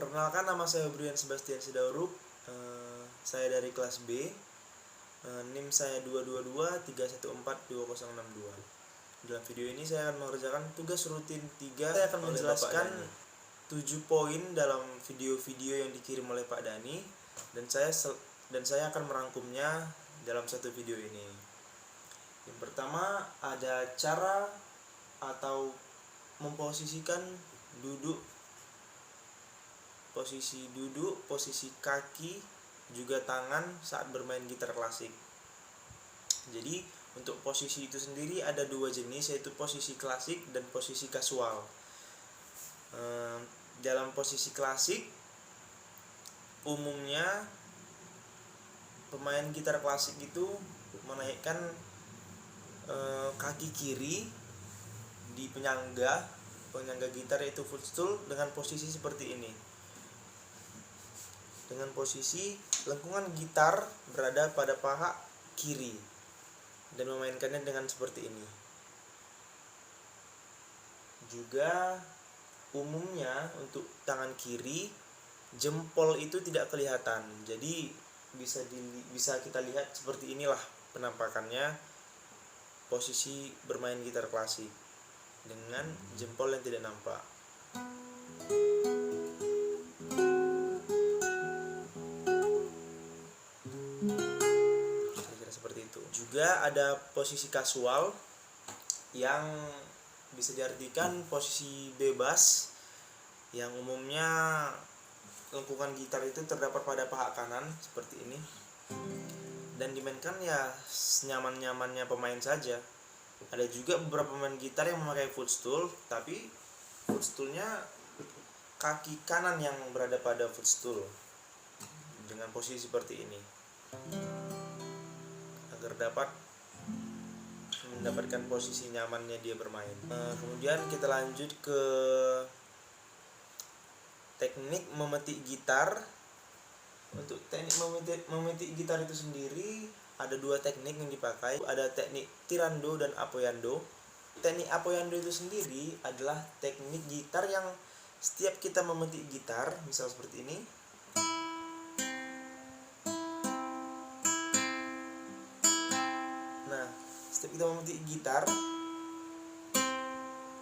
Perkenalkan, nama saya Brian Sebastian Sidauruk. Saya dari kelas B. NIM saya 22231420062. Dalam video ini saya akan mengerjakan tugas rutin 3. Saya akan menjelaskan 7 poin dalam video-video yang dikirim oleh Pak Dani, dan saya akan merangkumnya dalam satu video ini. Yang pertama, ada cara atau memposisikan duduk, posisi kaki, juga tangan saat bermain gitar klasik. Jadi untuk posisi itu sendiri ada 2 jenis, yaitu posisi klasik dan posisi kasual. Dalam posisi klasik, umumnya pemain gitar klasik itu menaikkan kaki kiri di penyangga gitar, yaitu footstool, dengan posisi seperti ini. Dengan posisi lengkungan gitar berada pada paha kiri dan memainkannya dengan seperti ini. Juga umumnya untuk tangan kiri, jempol itu tidak kelihatan. Jadi bisa kita lihat seperti inilah penampakannya posisi bermain gitar klasik dengan jempol yang tidak nampak. Kira-kira seperti itu. Juga ada posisi kasual yang bisa diartikan posisi bebas, yang umumnya lengkungan gitar itu terdapat pada paha kanan seperti ini, dan dimainkan ya senyaman-nyamannya pemain saja. Ada juga beberapa pemain gitar yang memakai footstool, tapi footstoolnya kaki kanan yang berada pada footstool dengan posisi seperti ini, agar dapat mendapatkan posisi nyamannya dia bermain. Kemudian kita lanjut ke teknik memetik gitar. Untuk teknik memetik gitar itu sendiri ada 2 teknik yang dipakai. Ada teknik tirando dan apoyando. Teknik apoyando itu sendiri adalah teknik gitar yang setiap kita memetik gitar, misal seperti ini, nah setiap kita memetik gitar,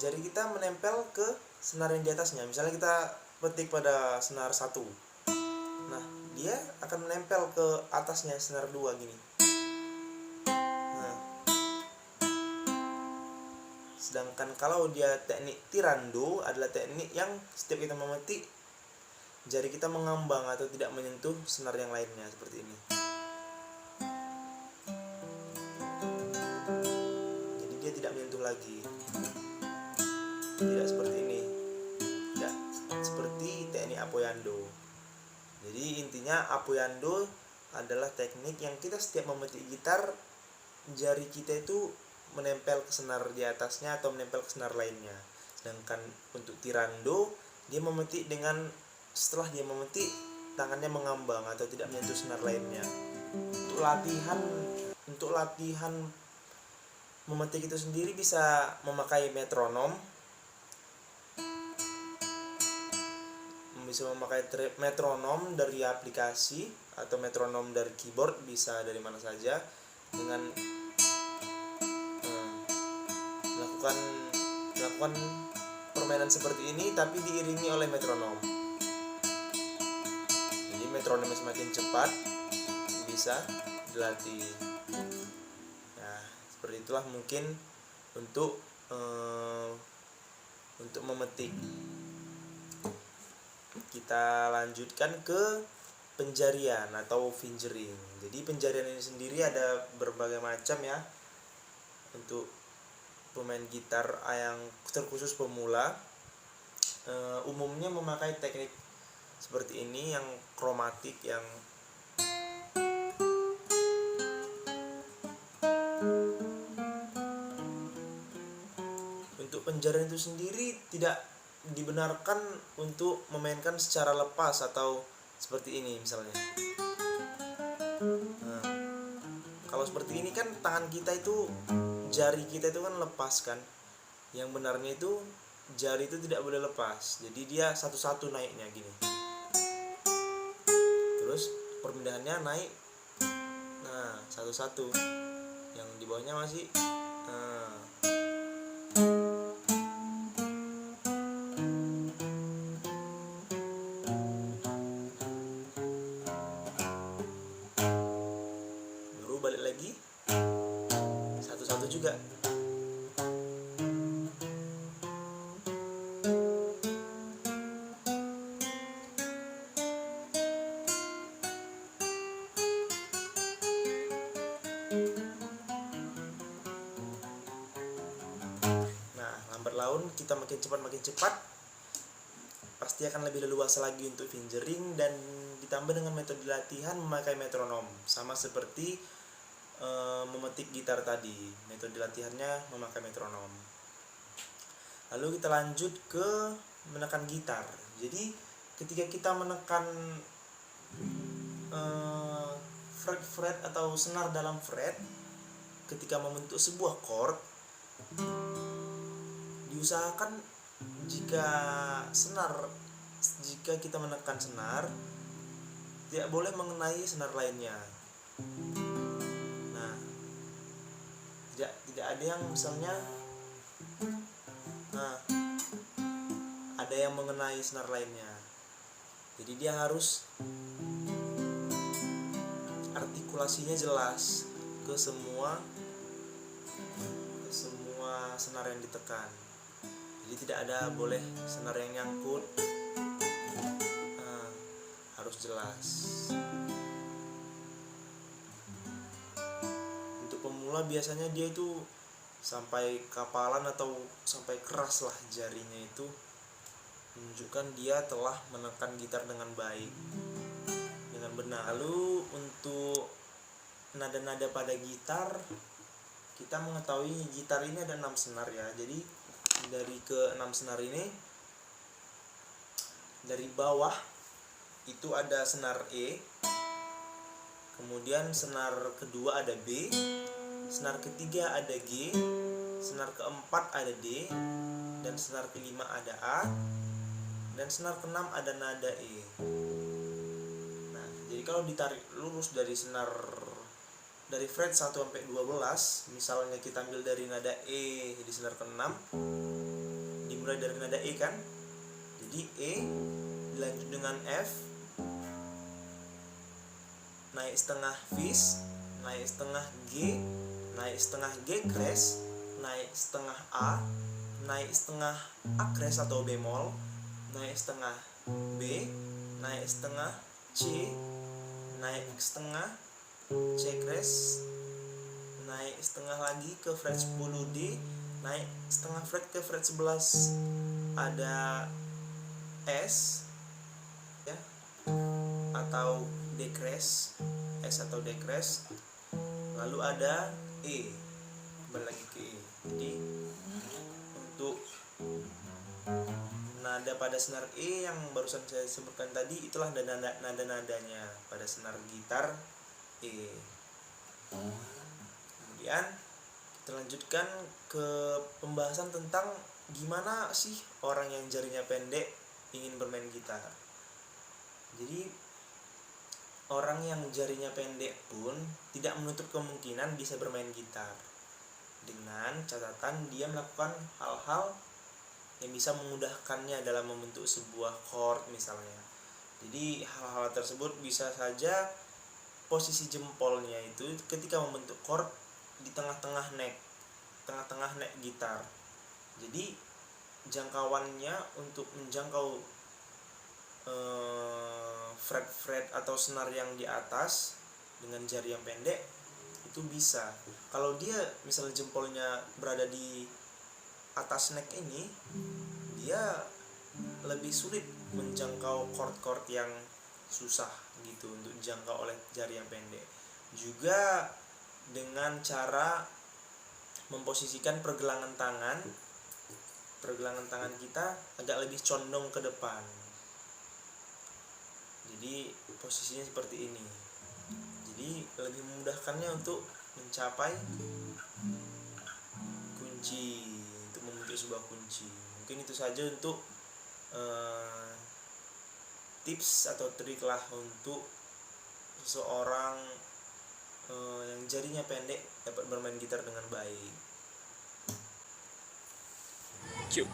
jari kita menempel ke senar yang di atasnya. Misalnya kita petik pada senar 1, nah dia akan menempel ke atasnya senar 2 gini. Nah, sedangkan kalau dia teknik tirando adalah teknik yang setiap kita memetik, jari kita mengambang atau tidak menyentuh senar yang lainnya seperti ini. Jadi dia tidak menyentuh lagi. Tidak seperti ini. Tidak seperti teknik apoyando. Jadi intinya apoyando adalah teknik yang kita setiap memetik gitar, jari kita itu menempel ke senar di atasnya atau menempel ke senar lainnya. Sedangkan untuk tirando, dia memetik dengan, setelah dia memetik, tangannya mengambang atau tidak menyentuh senar lainnya. Untuk latihan memetik itu sendiri bisa memakai metronom. Bisa memakai metronom dari aplikasi atau metronom dari keyboard, bisa dari mana saja, dengan melakukan permainan seperti ini tapi diiringi oleh metronom. Jadi metronomnya semakin cepat bisa dilatih. Nah, seperti itulah mungkin untuk memetik. Kita lanjutkan ke penjarian atau fingering. Jadi penjarian ini sendiri ada berbagai macam ya. Untuk pemain gitar yang terkhusus pemula, umumnya memakai teknik seperti ini, yang kromatik, yang untuk penjarian itu sendiri tidak dibenarkan untuk memainkan secara lepas atau seperti ini misalnya. Nah, kalau seperti ini kan tangan kita itu, jari kita itu kan lepas kan. Yang benarnya itu jari itu tidak boleh lepas. Jadi dia satu-satu naiknya gini. terus perpindahannya naik, nah satu-satu, yang di bawahnya masih baru balik lagi satu-satu juga. Nah, lambat laun kita makin cepat pasti akan lebih leluasa lagi untuk fingering, dan ditambah dengan metode latihan memakai metronom, sama seperti memetik gitar tadi, metode latihannya memakai metronom. Lalu kita lanjut ke menekan gitar. Jadi ketika kita menekan fret atau senar dalam fret, ketika membentuk sebuah chord, diusahakan jika kita menekan senar, tidak boleh mengenai senar lainnya. Nah, tidak ada yang misalnya ada yang mengenai senar lainnya. Jadi dia harus artikulasinya jelas ke semua senar yang ditekan. Jadi tidak ada boleh senar yang nyangkut, harus jelas. Untuk pemula biasanya dia itu sampai kapalan atau sampai keras lah jarinya itu, menunjukkan dia telah menekan gitar dengan baik, dengan benar. Lalu untuk nada-nada pada gitar, kita mengetahui gitar ini ada 6 senar ya. Jadi dari ke 6 senar ini, dari bawah itu ada senar E, kemudian senar kedua ada B, senar ketiga ada G, senar keempat ada D, dan senar kelima ada A, dan senar keenam ada nada E. Nah, jadi kalau ditarik lurus dari fret 1 sampai 12, misalnya kita ambil dari nada E di senar ke-6, dimulai dari nada E kan, jadi E dilanjut dengan F, naik setengah vis, naik setengah G, naik setengah G crash, naik setengah A, naik setengah A crash atau bemol, naik setengah B, naik setengah C, naik setengah C crash, naik setengah lagi ke fret 10D, naik setengah fret ke fret 11 ada S ya, atau D crash, S atau D crash, lalu ada E, kembali lagi ke E. Jadi untuk nada pada senar E yang barusan saya sebutkan tadi, itulah nada-nadanya pada senar gitar E. Kemudian kita lanjutkan ke pembahasan tentang gimana sih orang yang jarinya pendek ingin bermain gitar. Jadi orang yang jarinya pendek pun tidak menutup kemungkinan bisa bermain gitar, dengan catatan dia melakukan hal-hal yang bisa memudahkannya dalam membentuk sebuah chord misalnya. Jadi hal-hal tersebut bisa saja posisi jempolnya itu ketika membentuk chord di tengah-tengah neck gitar. Jadi jangkauannya untuk menjangkau fret atau senar yang di atas dengan jari yang pendek itu bisa. Kalau dia misalnya jempolnya berada di atas neck ini, dia lebih sulit menjangkau chord-chord yang susah gitu untuk dijangkau oleh jari yang pendek. Juga dengan cara memposisikan pergelangan tangan kita agak lebih condong ke depan. Jadi posisinya seperti ini. Jadi lebih memudahkannya untuk mencapai kunci, untuk membentuk sebuah kunci. Mungkin itu saja untuk tips atau trik lah untuk seseorang yang jarinya pendek dapat bermain gitar dengan baik. Cuk.